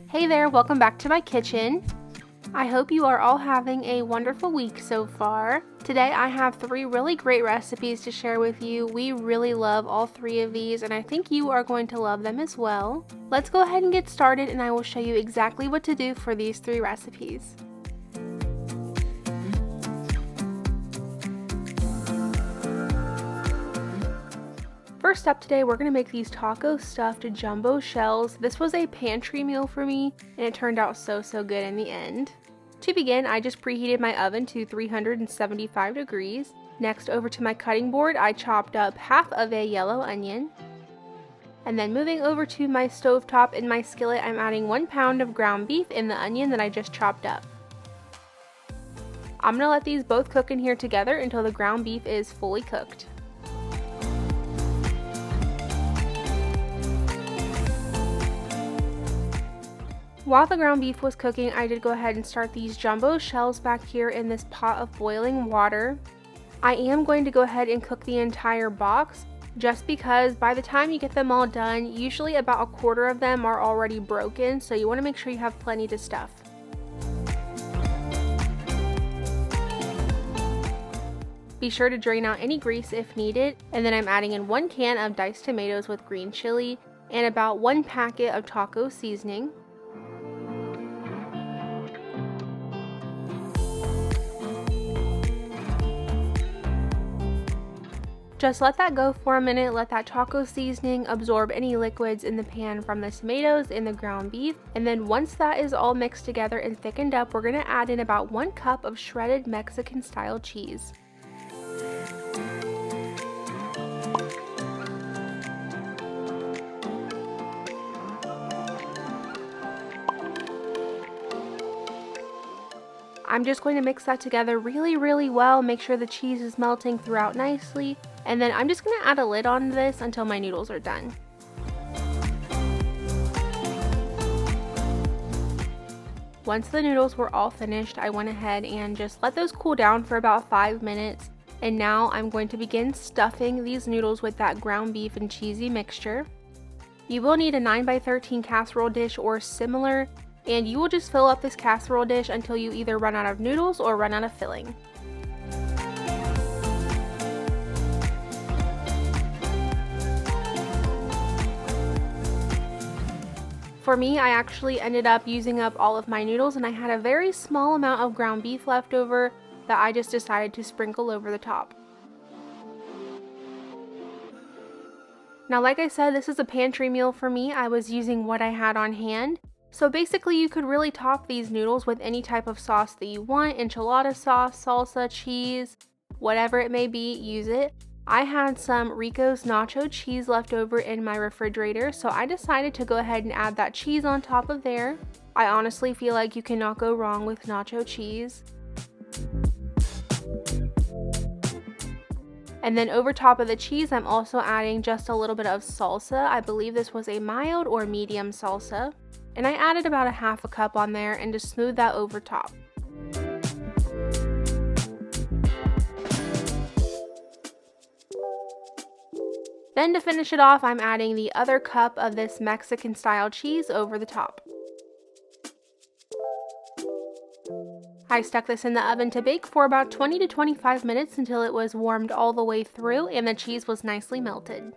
Hey there, welcome back to my kitchen. I hope you are all having a wonderful week so far. Today I have 3 really great recipes to share with you. We really love all 3 of these and I think you are going to love them as well. Let's go ahead and get started and I will show you exactly what to do for these 3 recipes. First up today, we're going to make these taco stuffed jumbo shells. This was a pantry meal for me, and it turned out so good in the end. To begin, I just preheated my oven to 375 degrees. Next, over to my cutting board, I chopped up half of a yellow onion. And then moving over to my stovetop in my skillet, I'm adding 1 pound of ground beef in the onion that I just chopped up. I'm going to let these both cook in here together until the ground beef is fully cooked. While the ground beef was cooking, I did go ahead and start these jumbo shells back here in this pot of boiling water. I am going to go ahead and cook the entire box, just because by the time you get them all done, usually about a quarter of them are already broken, so you want to make sure you have plenty to stuff. Be sure to drain out any grease if needed, and then I'm adding in 1 can of diced tomatoes with green chili and about 1 packet of taco seasoning. Just let that go for a minute, let that taco seasoning absorb any liquids in the pan from the tomatoes and the ground beef, and then once that is all mixed together and thickened up, we're going to add in about 1 cup of shredded Mexican style cheese. I'm just going to mix that together really well, make sure the cheese is melting throughout nicely, and then I'm just going to add a lid on this until my noodles are done. Once the noodles were all finished, I went ahead and just let those cool down for about 5 minutes, and now I'm going to begin stuffing these noodles with that ground beef and cheesy mixture. You will need a 9x13 casserole dish or similar, and you will just fill up this casserole dish until you either run out of noodles or run out of filling. For me, I actually ended up using up all of my noodles and I had a very small amount of ground beef left over that I just decided to sprinkle over the top. Now, like I said, this is a pantry meal for me. I was using what I had on hand. So basically you could really top these noodles with any type of sauce that you want, enchilada sauce, salsa, cheese, whatever it may be, use it. I had some Rico's nacho cheese left over in my refrigerator, so I decided to go ahead and add that cheese on top of there. I honestly feel like you cannot go wrong with nacho cheese. And then over top of the cheese, I'm also adding just a little bit of salsa. I believe this was a mild or medium salsa. And I added about a half a cup on there and just smooth that over top. Then to finish it off, I'm adding the other cup of this Mexican style cheese over the top. I stuck this in the oven to bake for about 20 to 25 minutes until it was warmed all the way through and the cheese was nicely melted.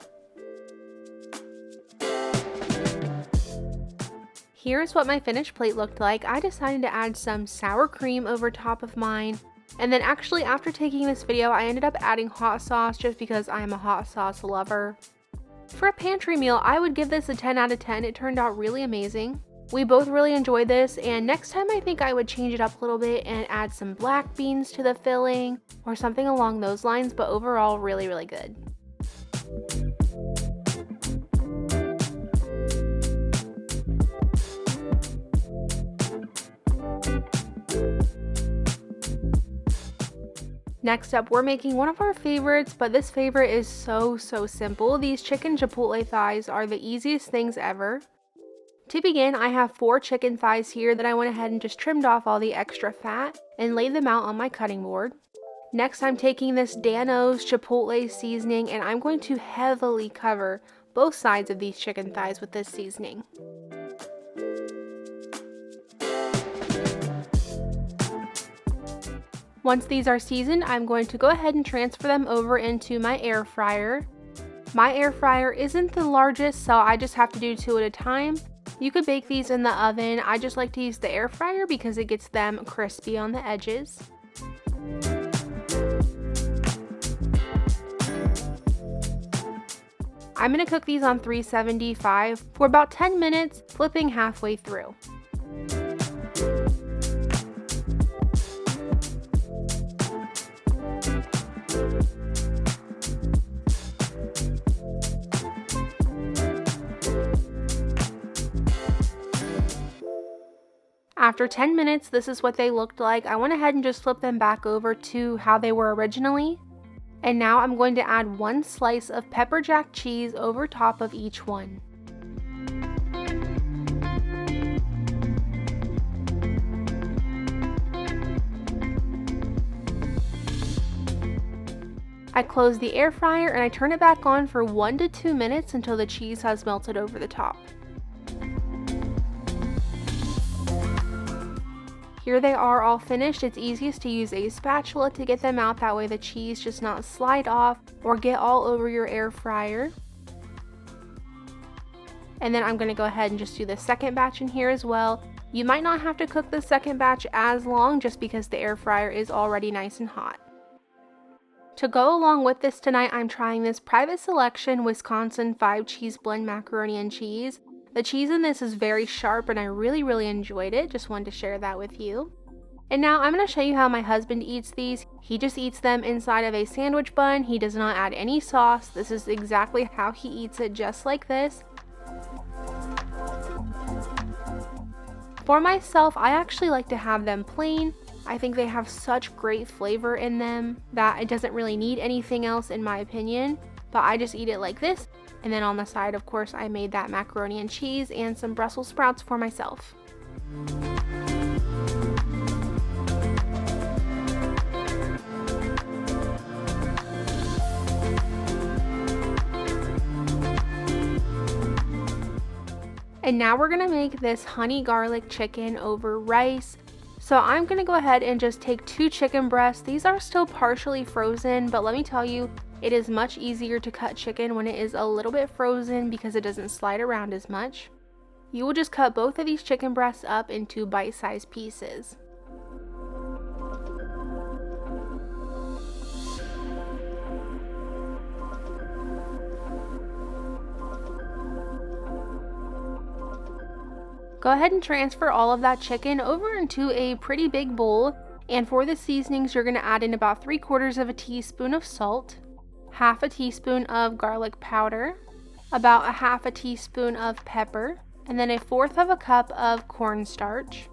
Here's what my finished plate looked like. I decided to add some sour cream over top of mine. And then actually after taking this video, I ended up adding hot sauce just because I am a hot sauce lover. For a pantry meal, I would give this a 10 out of 10. It turned out really amazing. We both really enjoyed this, and next time I think I would change it up a little bit and add some black beans to the filling or something along those lines, but overall really good. Next up, we're making one of our favorites, but this favorite is so simple. These chicken chipotle thighs are the easiest things ever. To begin, I have 4 chicken thighs here that I went ahead and just trimmed off all the extra fat and laid them out on my cutting board. Next, I'm taking this Dano's Chipotle seasoning and I'm going to heavily cover both sides of these chicken thighs with this seasoning. Once these are seasoned, I'm going to go ahead and transfer them over into my air fryer. My air fryer isn't the largest, so I just have to do 2 at a time. You could bake these in the oven. I just like to use the air fryer because it gets them crispy on the edges. I'm going to cook these on 375 for about 10 minutes, flipping halfway through. After 10 minutes, this is what they looked like. I went ahead and just flipped them back over to how they were originally. And now I'm going to add 1 slice of pepper jack cheese over top of each one. I close the air fryer and I turn it back on for 1 to 2 minutes until the cheese has melted over the top. Here they are all finished. It's easiest to use a spatula to get them out, that way the cheese does not slide off or get all over your air fryer. And then I'm going to go ahead and just do the second batch in here as well. You might not have to cook the second batch as long just because the air fryer is already nice and hot. To go along with this tonight, I'm trying this Private Selection Wisconsin 5 cheese blend macaroni and cheese. The cheese in this is very sharp and I really enjoyed it. Just wanted to share that with you. And now I'm going to show you how my husband eats these. He just eats them inside of a sandwich bun. He does not add any sauce. This is exactly how he eats it, just like this. For myself, I actually like to have them plain. I think they have such great flavor in them that it doesn't really need anything else in my opinion. But I just eat it like this. And then on the side, of course, I made that macaroni and cheese and some Brussels sprouts for myself. And now we're gonna make this honey garlic chicken over rice. So I'm gonna go ahead and just take 2 chicken breasts. These are still partially frozen, but let me tell you, it is much easier to cut chicken when it is a little bit frozen because it doesn't slide around as much. You will just cut both of these chicken breasts up into bite-sized pieces. Go ahead and transfer all of that chicken over into a pretty big bowl. And for the seasonings, you're going to add in about 3/4 of a teaspoon of salt, 1/2 teaspoon of garlic powder, about 1/2 teaspoon of pepper, and then 1/4 cup of cornstarch.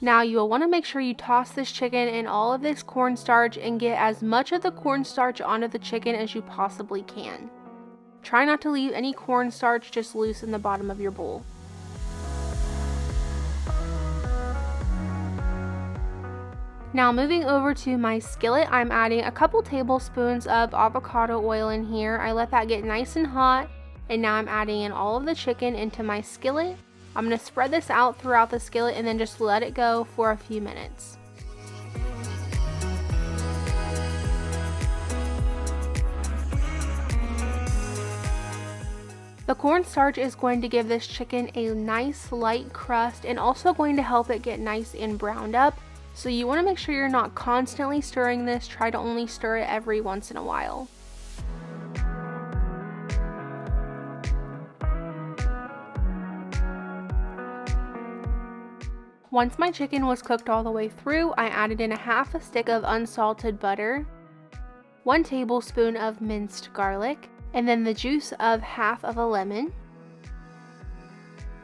Now you will want to make sure you toss this chicken in all of this cornstarch and get as much of the cornstarch onto the chicken as you possibly can. Try not to leave any cornstarch just loose in the bottom of your bowl. Now moving over to my skillet, I'm adding a couple tablespoons of avocado oil in here. I let that get nice and hot, and now I'm adding in all of the chicken into my skillet. I'm going to spread this out throughout the skillet and then just let it go for a few minutes. The cornstarch is going to give this chicken a nice light crust and also going to help it get nice and browned up. So you want to make sure you're not constantly stirring this. Try to only stir it every once in a while. Once my chicken was cooked all the way through, I added in 1/2 stick of unsalted butter, 1 tablespoon of minced garlic, and then the juice of 1/2 lemon.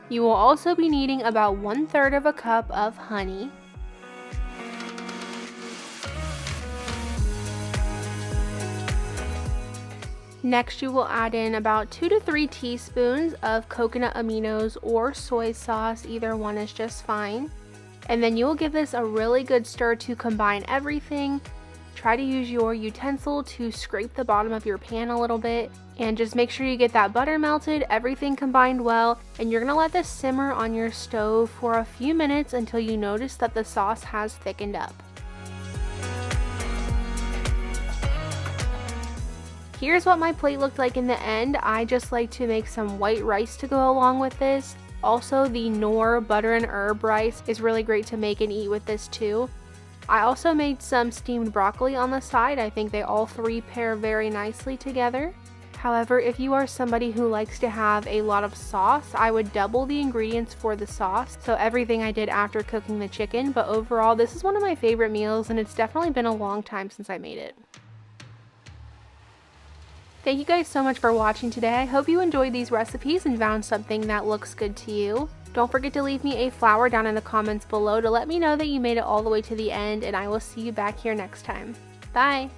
You will also be needing about 1/3 cup of honey. Next, you will add in about 2 to 3 teaspoons of coconut aminos or soy sauce, either one is just fine. And then you will give this a really good stir to combine everything. Try try to use your utensil to scrape the bottom of your pan a little bit, and just make sure you get that butter melted, everything combined well, and you're gonna let this simmer on your stove for a few minutes until you notice that the sauce has thickened up. Here's what my plate looked like in the end. I just like to make some white rice to go along with this. Also, the Knorr butter and herb rice is really great to make and eat with this too. I also made some steamed broccoli on the side. I think they all three pair very nicely together. However, if you are somebody who likes to have a lot of sauce, I would double the ingredients for the sauce. So everything I did after cooking the chicken, but overall, this is one of my favorite meals and it's definitely been a long time since I made it. Thank you guys so much for watching today. I hope you enjoyed these recipes and found something that looks good to you. Don't forget to leave me a flower down in the comments below to let me know that you made it all the way to the end, and I will see you back here next time. Bye!